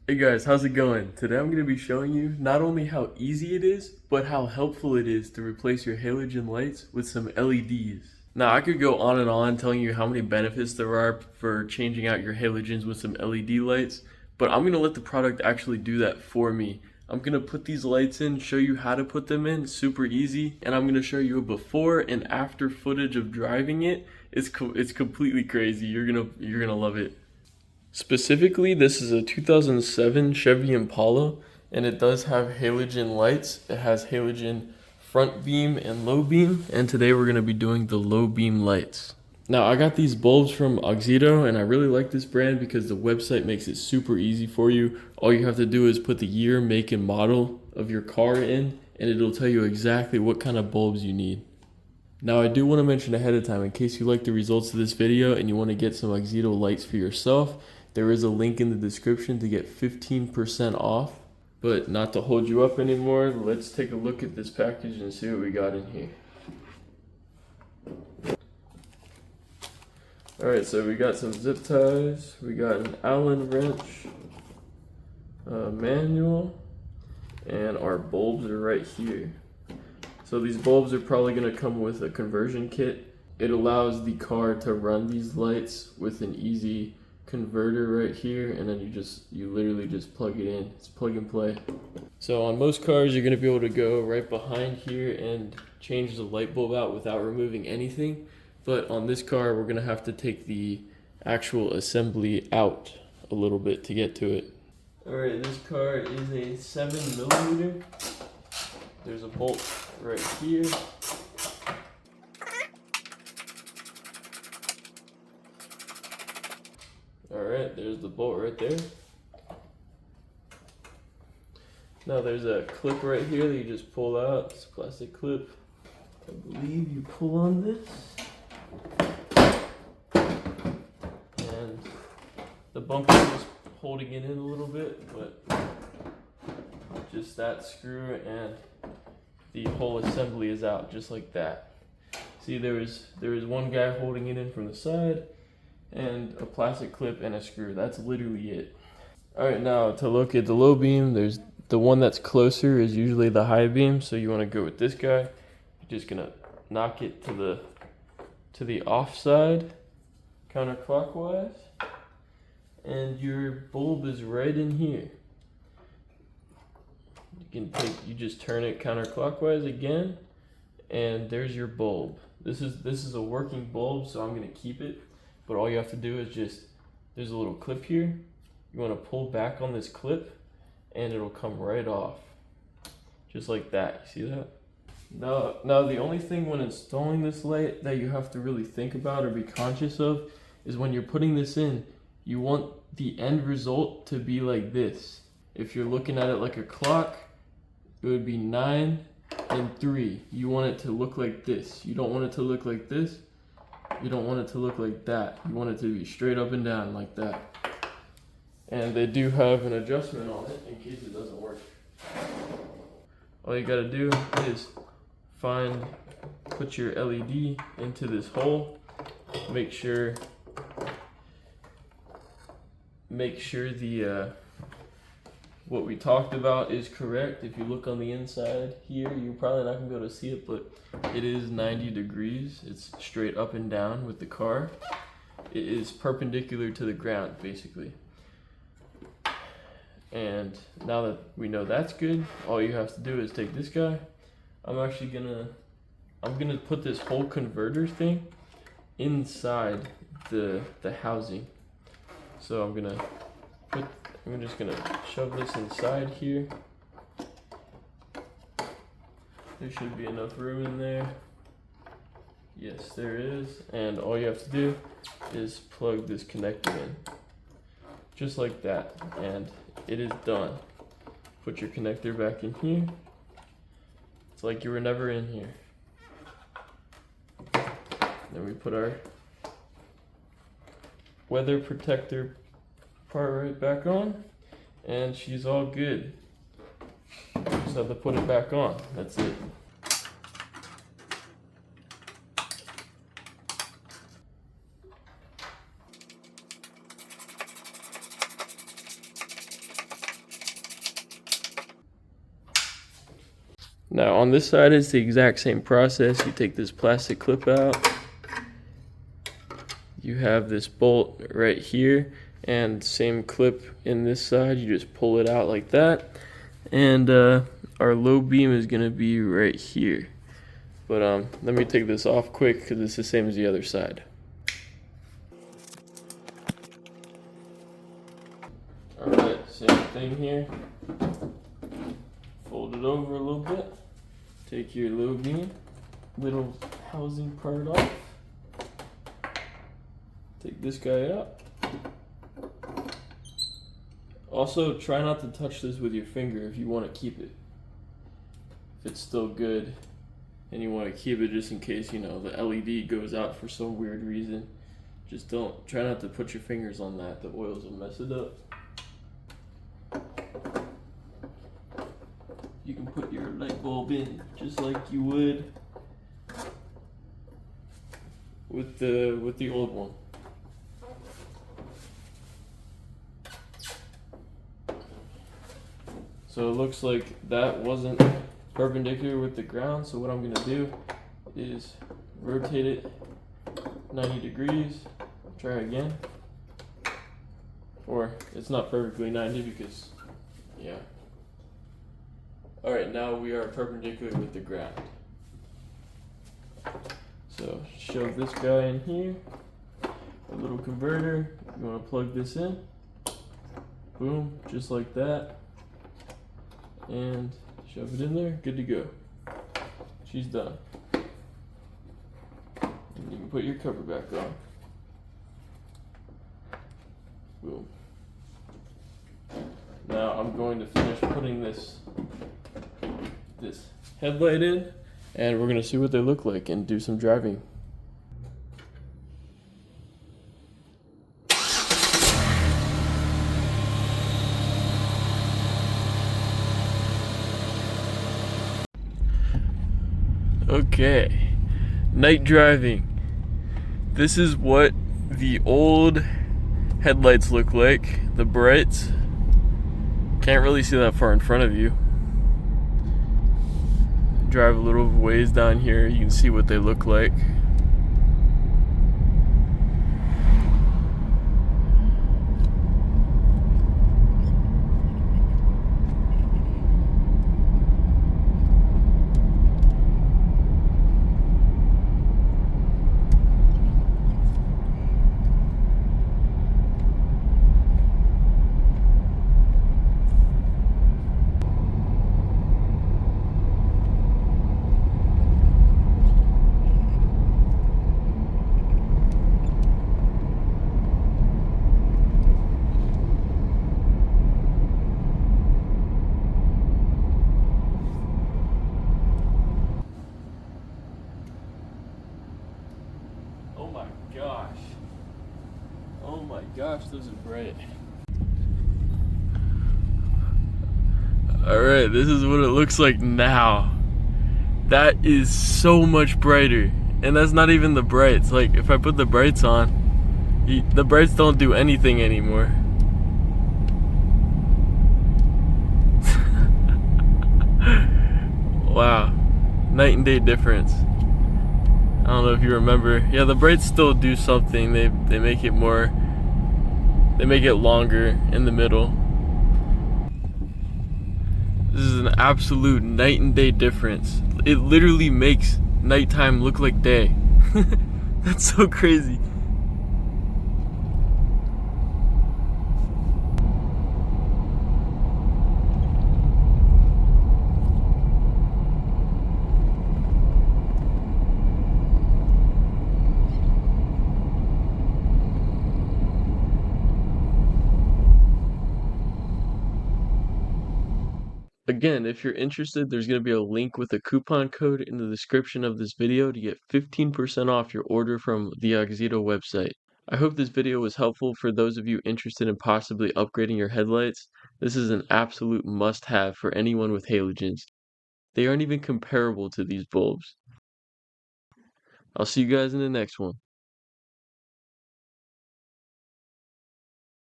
Hey guys, how's it going? Today I'm going to be showing you not only how easy it is, but how helpful it is to replace your halogen lights with some LEDs. Now I could go on and on telling you how many benefits there are for changing out your halogens with some LED lights, but I'm going to let the product actually do that for me. I'm going to put these lights in, show you how to put them in, super easy, and I'm going to show you a before and after footage of driving it. It's completely crazy. You're going to love it. Specifically, this is a 2007 Chevy Impala, and it does have halogen lights. It has halogen front beam and low beam, and today we're going to be doing the low beam lights. Now, I got these bulbs from AUXITO, and I really like this brand because the website makes it super easy for you. All you have to do is put the year, make, and model of your car in, and it'll tell you exactly what kind of bulbs you need. Now, I do want to mention ahead of time, in case you like the results of this video and you want to get some AUXITO lights for yourself, there is a link in the description to get 15% off. But not to hold you up anymore, let's take a look at this package and see what we got in here. Alright, so we got some zip ties, we got an Allen wrench, a manual, and our bulbs are right here. So these bulbs are probably going to come with a conversion kit. It allows the car to run these lights with an easy converter right here, and then you literally just plug it in. It's plug and play. So on most cars you're going to be able to go right behind here and change the light bulb out without removing anything, but on this car we're going to have to take the actual assembly out a little bit to get to it. Alright, this car is a 7mm. There's a bolt right here. Alright, there's the bolt right there. Now there's a clip right here that you just pull out. It's a plastic clip. I believe you pull on this. And the bumper is holding it in a little bit, but just that screw and the whole assembly is out just like that. See, there is one guy holding it in from the side, and a plastic clip and a screw. That's literally it. Alright, now to look at the low beam, there's the one that's closer is usually the high beam, so you want to go with this guy. You're just gonna knock it to the off side, counterclockwise, and your bulb is right in here. You just turn it counterclockwise again, and there's your bulb. This is a working bulb, so I'm gonna keep it. But all you have to do is there's a little clip here. You want to pull back on this clip and it'll come right off. Just like that, you see that? Now the only thing when installing this light that you have to really think about or be conscious of is when you're putting this in, you want the end result to be like this. If you're looking at it like a clock, it would be 9 and 3. You want it to look like this. You don't want it to look like this. You don't want it to look like that. You want it to be straight up and down like that. And they do have an adjustment on it in case it doesn't work. All you gotta do is put your LED into this hole. Make sure the what we talked about is correct. If you look on the inside here, you're probably not gonna be able to see it, but it is 90 degrees. It's straight up and down with the car. It is perpendicular to the ground, basically. And now that we know that's good, all you have to do is take this guy. I'm gonna put this whole converter thing inside the housing. So I'm just gonna shove this inside here. There should be enough room in there. Yes, there is. And all you have to do is plug this connector in. Just like that. And it is done. Put your connector back in here. It's like you were never in here. Then we put our weather protector part right back on, and she's all good. Just have to put it back on. That's it. Now on this side it's the exact same process. You take this plastic clip out, you have this bolt right here, and same clip in this side. You just pull it out like that, and our low beam is gonna be right here. But let me take this off quick because it's the same as the other side. Alright, same thing here. Fold it over a little bit. Take your low beam, little housing part off. Take this guy out. Also, try not to touch this with your finger if you want to keep it. If it's still good and you want to keep it just in case, you know, the LED goes out for some weird reason, just try not to put your fingers on that. The oils will mess it up. You can put your light bulb in just like you would with the old one. So it looks like that wasn't perpendicular with the ground, so what I'm gonna do is rotate it 90 degrees, try again. Or it's not perfectly 90 because, yeah. Alright, now we are perpendicular with the ground. So shove this guy in here, a little converter, you want to plug this in, boom, just like that, and shove it in there, good to go. She's done. And you can put your cover back on. Boom. Now I'm going to finish putting this headlight in, and we're going to see what they look like and do some driving. Okay, night driving. This is what the old headlights look like, the brights. Can't really see that far in front of you. Drive a little ways down here, you can see what they look like. Oh my gosh, those are bright. Alright, this is what it looks like now. That is so much brighter. And that's not even the brights. Like, if I put the brights on, the brights don't do anything anymore. Wow. Night and day difference. I don't know if you remember. Yeah, the brights still do something. They make it more, they make it longer in the middle. This is an absolute night and day difference. It literally makes nighttime look like day. That's so crazy. Again, if you're interested, there's going to be a link with a coupon code in the description of this video to get 15% off your order from the AUXITO website. I hope this video was helpful for those of you interested in possibly upgrading your headlights. This is an absolute must-have for anyone with halogens. They aren't even comparable to these bulbs. I'll see you guys in the next one.